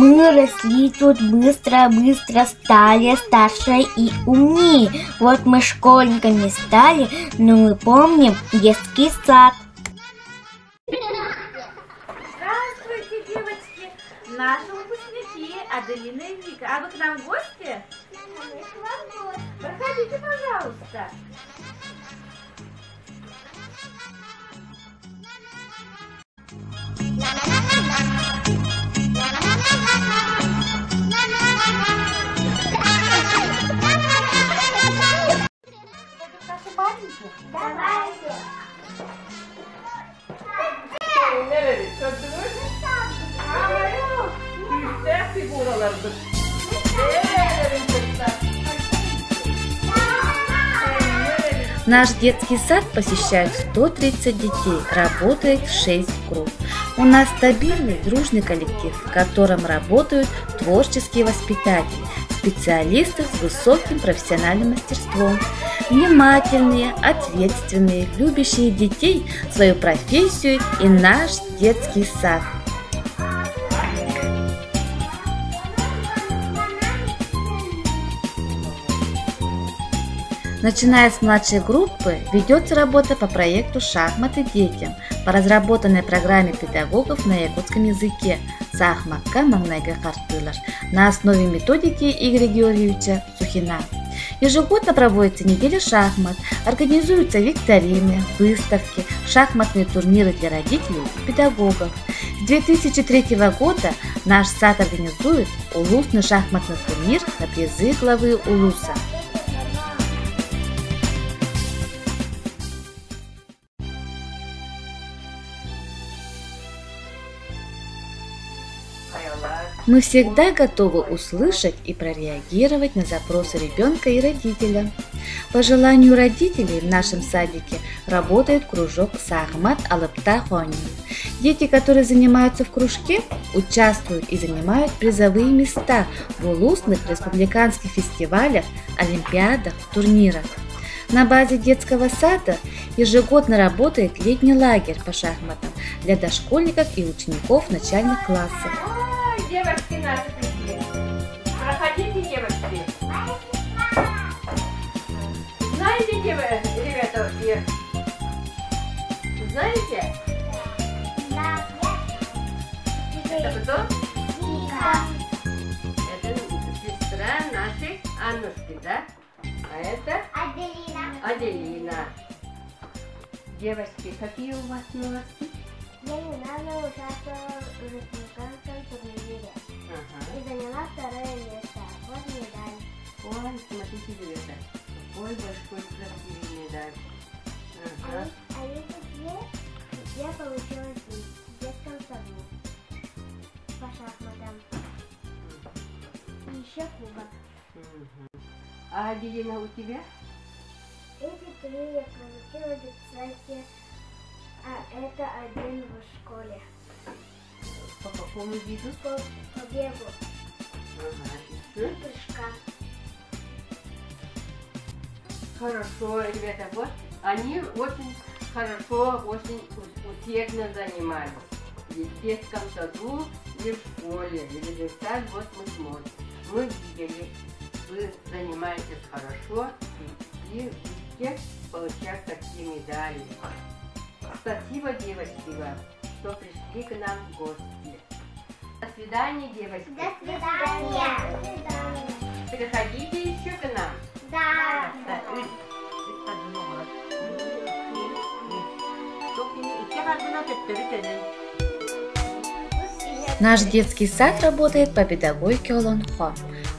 Мы росли тут быстро стали старше и умнее. Вот мы школьниками стали, но мы помним детский сад. Здравствуйте, девочки! Наши выпускники Аделина и Вика. А вы к нам в гости? Проходите, пожалуйста. Давайте. Nereli? Çözdünüz? Büyükler figuralardır. Nerelerin çocuklar? Наш детский сад посещают 130 детей, работает 6 групп. У нас стабильный, дружный коллектив, в котором работают творческие воспитатели, специалисты с высоким профессиональным мастерством, внимательные, ответственные, любящие детей, свою профессию и наш детский сад. Начиная с младшей группы ведется работа по проекту «Шахматы детям» по разработанной программе педагогов на якутском языке «Сахмакка маңнайга картылар» на основе методики Игоря Георгиевича Сухина. Ежегодно проводится неделя шахмат, организуются викторины, выставки, шахматные турниры для родителей и педагогов. С 2003 года наш сад организует улусный шахматный турнир на призы главы улуса. Мы всегда готовы услышать и прореагировать на запросы ребенка и родителя. По желанию родителей в нашем садике работает кружок «Сахмат Алыпта Хони». Дети, которые занимаются в кружке, участвуют и занимают призовые места в улусных республиканских фестивалях, олимпиадах, турнирах. На базе детского сада ежегодно работает летний лагерь по шахматам для дошкольников и учеников начальных классов. Девочки наши пришли. Проходите, девочки. Знаете, ребята, знаете? Да. Это кто? Вика. Это сестра нашей Аннушки, да? А это? Аделина. Девочки, какие у вас новости? Я недавно участвовала в республиканском турнире и заняла 2-е место. Вот медаль. Ой, смотрите, ребята, какой большой красивый медаль. А эти две я получила в детском саду по шахматам. И еще кубок. А Аделина у тебя? Эти 3 я получила в детсаде, а это 1 в школе. По какому виду? По бегу. И Еще? прыжка. Хорошо, ребята, вот они очень хорошо, очень усердно занимались. И в детском саду, и в школе, и в детсад, вот мы смотрим. Мы видели, вы занимаетесь хорошо, и все получают такие медали. Спасибо, девочки, вам, что пришли к нам в гости. До свидания, девочки. До свидания. Приходите еще к нам. Да. Наш детский сад работает по педагогике Олонхо.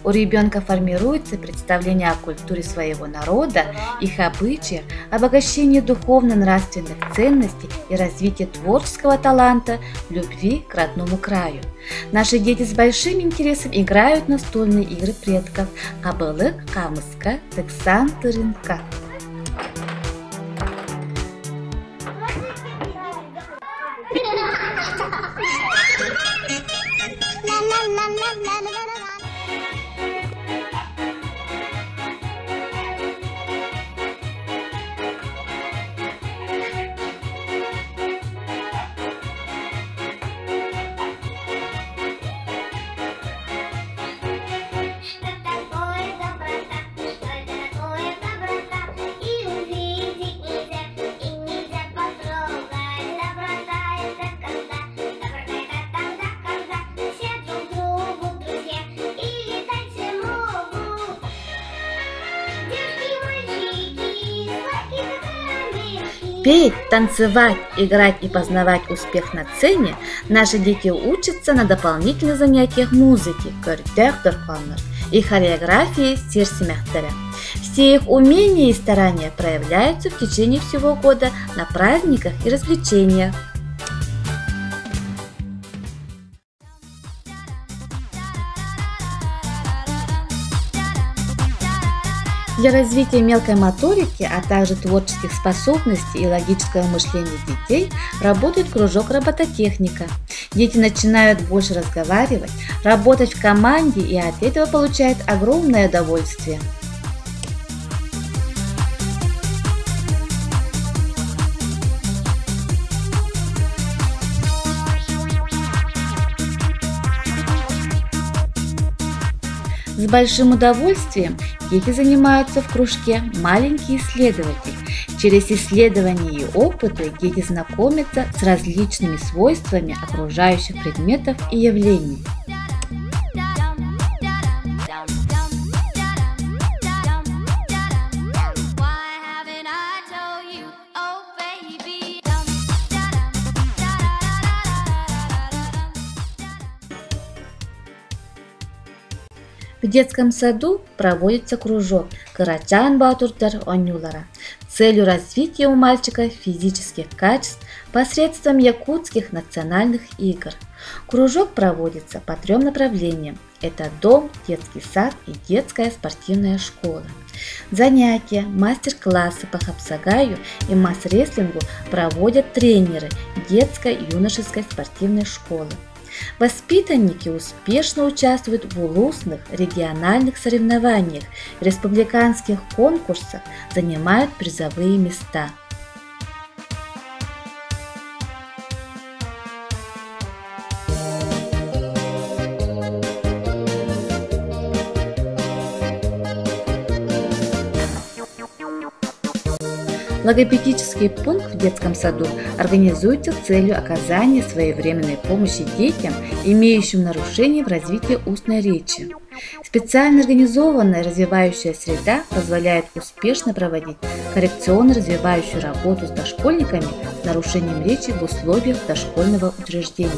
У ребенка формируется представление о культуре своего народа, их обычаях, обогащении духовно-нравственных ценностей и развитии творческого таланта, любви к родному краю. Наши дети с большим интересом играют настольные игры предков «Кабылык», «Камыска», «Тыксан», «Тырынка». Петь, танцевать, играть и познавать успех на сцене наши дети учатся на дополнительных занятиях музыки, и хореографии стирсимяхтаря. Все их умения и старания проявляются в течение всего года на праздниках и развлечениях. Для развития мелкой моторики, а также творческих способностей и логического мышления детей работает кружок робототехника. Дети начинают больше разговаривать, работать в команде и от этого получают огромное удовольствие. С большим удовольствием дети занимаются в кружке «Маленький исследователь». Через исследования и опыты дети знакомятся с различными свойствами окружающих предметов и явлений. В детском саду проводится кружок «Карачан Батуртар Онюлара» с целью развития у мальчика физических качеств посредством якутских национальных игр. Кружок проводится по 3 направлениям. Это дом, детский сад и детская спортивная школа. Занятия, мастер-классы по хапсагаю и масс-рестлингу проводят тренеры детской и юношеской спортивной школы. Воспитанники успешно участвуют в улусных, региональных соревнованиях, республиканских конкурсах, занимают призовые места. Логопедический пункт в детском саду организуется с целью оказания своевременной помощи детям, имеющим нарушения в развитии устной речи. Специально организованная развивающая среда позволяет успешно проводить коррекционно-развивающую работу с дошкольниками с нарушением речи в условиях дошкольного учреждения.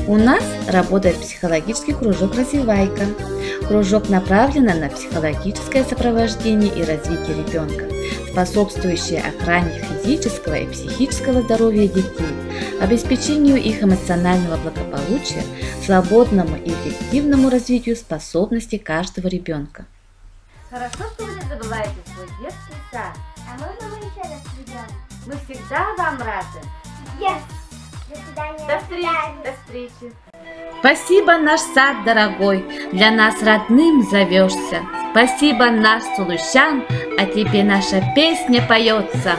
У нас работает психологический кружок «Развивайка». Кружок направлен на психологическое сопровождение и развитие ребенка, способствующее охране физического и психического здоровья детей, обеспечению их эмоционального благополучия, свободному и эффективному развитию способностей каждого ребенка. Хорошо, что вы не забываете свой детский сад. А можно мы еще раз придем? Мы всегда вам рады. Yes. До свидания. До встречи. Спасибо, наш сад дорогой, для нас родным зовешься. Спасибо, наш Сулущан, а тебе наша песня поется.